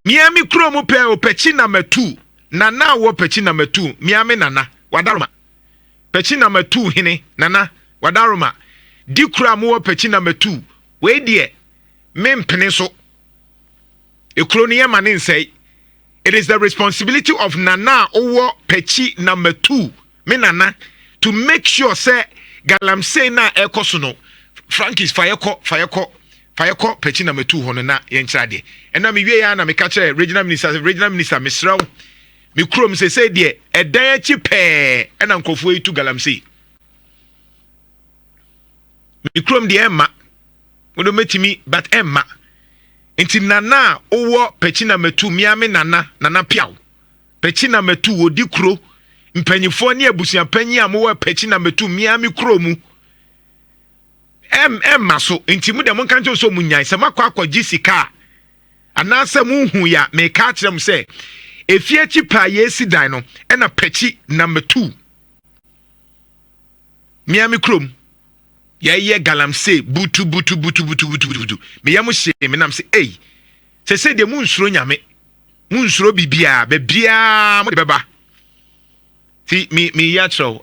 Miami Chrome pe o pechi number 2. Nana wo pechi number 2. Miami nana. Wadaruma. Pechi number 2 hine. Nana. Wadaruma. Di Chrome wo pechi number 2. We die. Mem peneso. E kroniye manin say. It is the responsibility of Nana owo pechi number 2. Me nana. To make sure say Galamsey na ekosono. Frankie's fayeko pechi number 2 hono na yenchade. Ena mi wie ya na me ka kire regional minister Misraw. Mi krom se de edan achi pe ena nkofo yitu Galamsey. Mi krom de emma. Wodo metimi but emma. Enti nana owo pechi number 2 miame nana piaw. Pechi number 2 odi kro mpanyifo ne abusia panyi amowo pechi number 2 miami kro mu. Maso enti mu de mon kan so munyan se makwa gisika anasa mu hu ya me ka kirem se efie chipa yesi dan no e na pechi number 2 Miami Chrome ye Galamsey butu me yam hye me nam se se de mu nsuro nyame mu nsuro bibia mo de beba ti mi ya tro